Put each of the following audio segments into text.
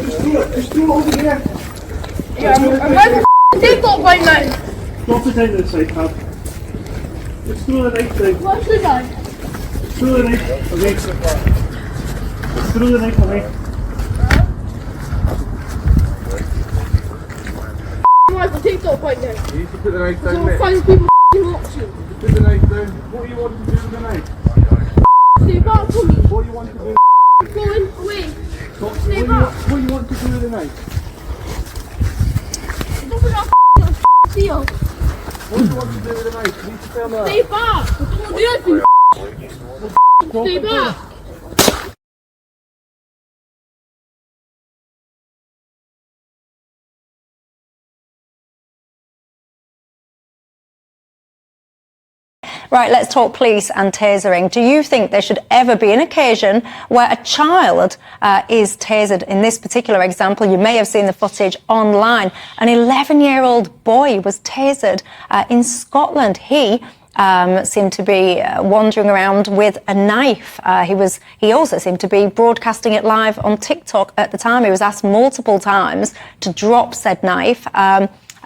Just do it over here. Yeah, I'm going to TikTok right now. Drop it into the side, Pat. Let's throw the knife down. What should I? Throw the knife away. Throw the knife away. I'm going to TikTok right now. You need to put the knife So down, I'll mate. find people watching. Put the knife down. What do you want to do with the knife? Stay back from me. What do you want to do? Going away. Stay What back. do you want to do with the knife? Don't put that deal. What do you want to do with the knife? You need to tell me that. Stay back. I don't want to do anything. Stay back. Right, let's talk police and tasering. Do you think there should ever be an occasion where a child is tasered? In this particular example, you may have seen the footage online. An 11-year-old boy was tasered in Scotland. He seemed to be wandering around with a knife. He also seemed to be broadcasting it live on TikTok at the time. He was asked multiple times to drop said knife.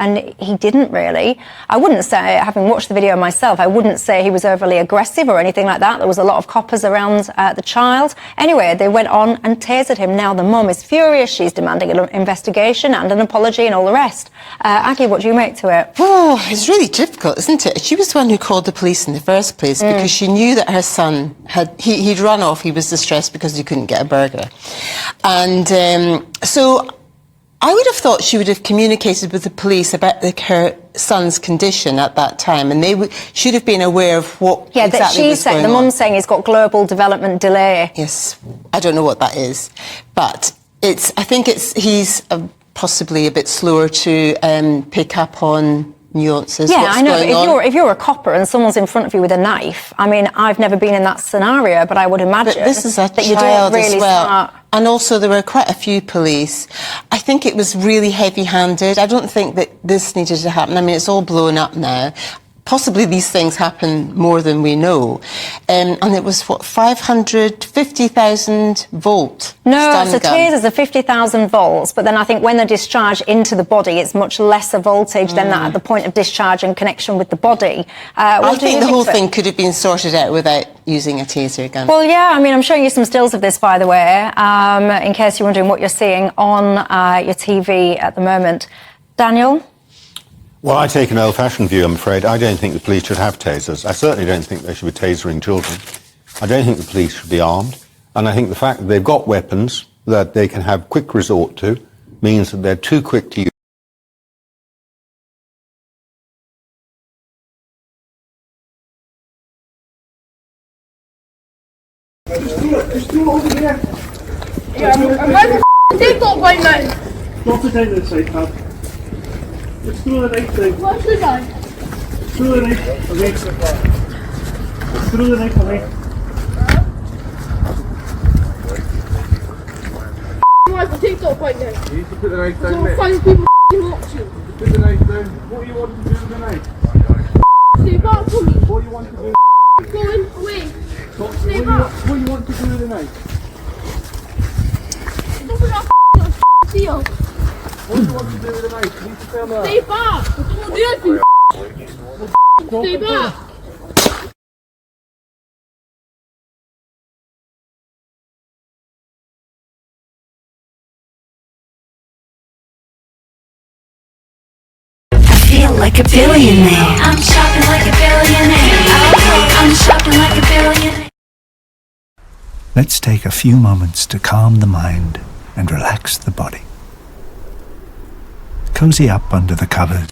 And he didn't really. I wouldn't say, having watched the video myself, I wouldn't say he was overly aggressive or anything like that. There was a lot of coppers around the child. Anyway, they went on and tasered him. Now the mum is furious. She's demanding an investigation and an apology and all the rest. Aggie, what do you make to it? Oh, it's really difficult, isn't it? She was the one who called the police in the first place because she knew that her son he'd run off. He was distressed because he couldn't get a burger. And so I would have thought she would have communicated with the police about her son's condition at that time, and they should have been aware of what exactly was going on. The mum's saying he's got global development delay. Yes, I don't know what that is, but I think he's possibly a bit slower to pick up on nuances. Yeah, I know. But if you're a copper and someone's in front of you with a knife, I mean, I've never been in that scenario, but I would imagine but this is a that you child don't really as well. start. And also, there were quite a few police. I think it was really heavy-handed. I don't think that this needed to happen. I mean, it's all blown up now. Possibly these things happen more than we know. And it was, 550,000 volt No, stun so gun. tasers are 50,000 volts, but then I think when they're discharged into the body, it's much lesser voltage than that at the point of discharge and connection with the body. I think the whole thing could have been sorted out without using a taser gun. Well, yeah, I mean, I'm showing you some stills of this, by the way, in case you're wondering what you're seeing on your TV at the moment. Daniel? Well, I take an old-fashioned view, I'm afraid. I don't think the police should have tasers. I certainly don't think they should be tasering children. I don't think the police should be armed. And I think the fact that they've got weapons that they can have quick resort to means that they're too quick to use. Just do it over here. Yeah, I'm going to TikTok right now. Drop it into the side, Pat. Let's throw the knife down. What should I? Throw the knife away. Throw the knife away. I'm going to TikTok right now. You need to put the knife So down, I'll mate. find people watching. Put the knife down. What do you want to do with the knife? Stay back from me. What do you want to do? Going away. Stay back. What do you want to do with the knife? Don't put that deal. What do you want to do with the knife? You need to tell me that. Stay back. I don't want to do anything. Stay back. Feel like a billionaire. I'm shopping like a billionaire. I'm shopping like a billionaire. Let's take a few moments to calm the mind and relax the body. Cozy up under the covers.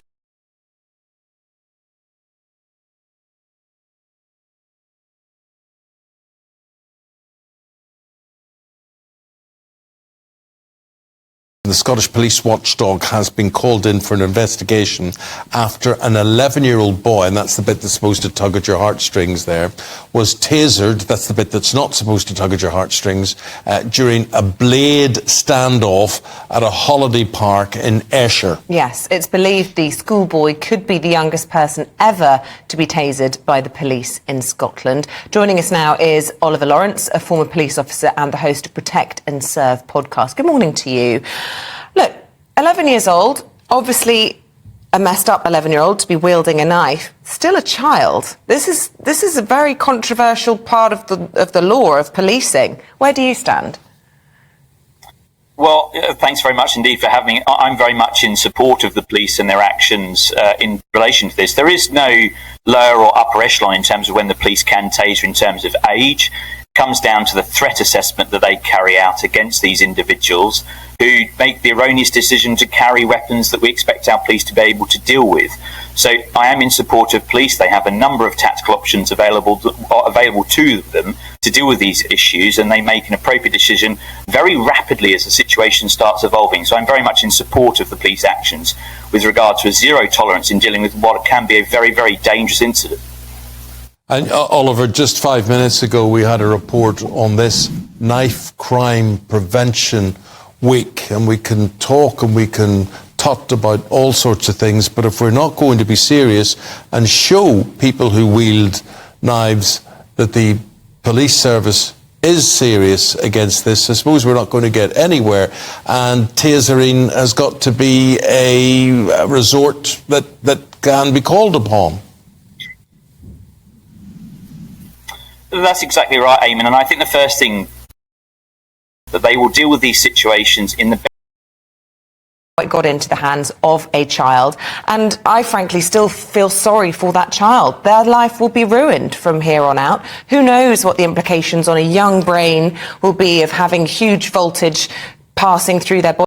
The Scottish Police Watchdog has been called in for an investigation after an 11-year-old boy, and that's the bit that's supposed to tug at your heartstrings there, was tasered, that's the bit that's not supposed to tug at your heartstrings, during a blade standoff at a holiday park in Esher. Yes, it's believed the schoolboy could be the youngest person ever to be tasered by the police in Scotland. Joining us now is Oliver Lawrence, a former police officer and the host of Protect and Serve podcast. Good morning to you. Look, 11 years old, obviously a messed up 11-year-old to be wielding a knife, still a child. This is a very controversial part of the law of policing. Where do you stand? Well, thanks very much indeed for having me. I'm very much in support of the police and their actions in relation to this. There is no lower or upper echelon in terms of when the police can taser in terms of age. It comes down to the threat assessment that they carry out against these individuals who make the erroneous decision to carry weapons that we expect our police to be able to deal with. So I am in support of police. They have a number of tactical options available to them to deal with these issues, and they make an appropriate decision very rapidly as the situation starts evolving. So I'm very much in support of the police actions with regard to a zero tolerance in dealing with what can be a very, very dangerous incident. And Oliver, just 5 minutes ago we had a report on this Knife Crime Prevention Week, and we can talk and we can tut about all sorts of things, but if we're not going to be serious and show people who wield knives that the police service is serious against this, I suppose we're not going to get anywhere, and tasering has got to be a resort that can be called upon. That's exactly right, Eamon, and I think the first thing that they will deal with these situations in the It got into the hands of a child, and I frankly still feel sorry for that child. Their life will be ruined from here on out. Who knows what the implications on a young brain will be of having huge voltage passing through their body.